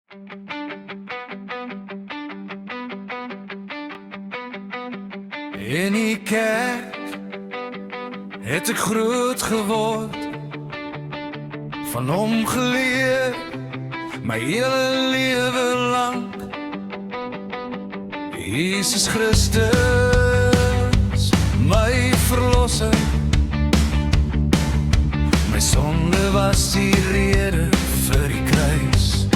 In die kerk het ek groot geword, van hom geleer my hele lewe lang. Jesus Christus, my verlosser, my sonde was die rede vir die kruis.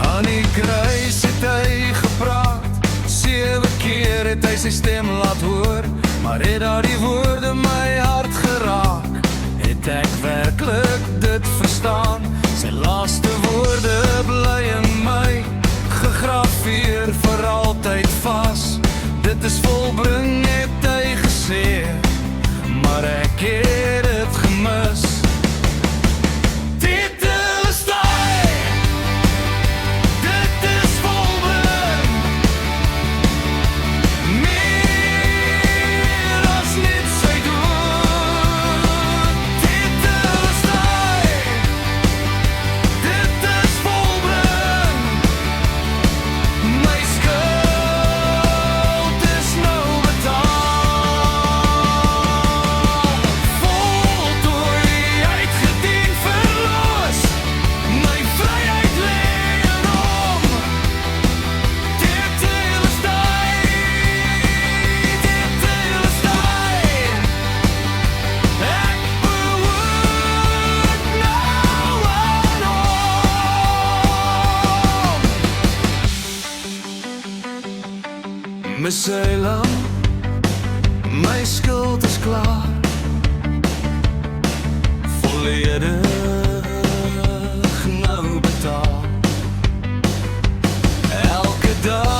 Aan die kruis het hy gepraat, 7 keer het hy sy stem laat hoor, maar het daar die woorde my hart geraak, het ek werklik dit verstaan, sy laaste woorde bly in my, gegraveer vir altyd vas, dit is volbring het hy gesê, maar ek het het gemis. My Selam, my skuld is klaar, volledig nou betaal, elke dag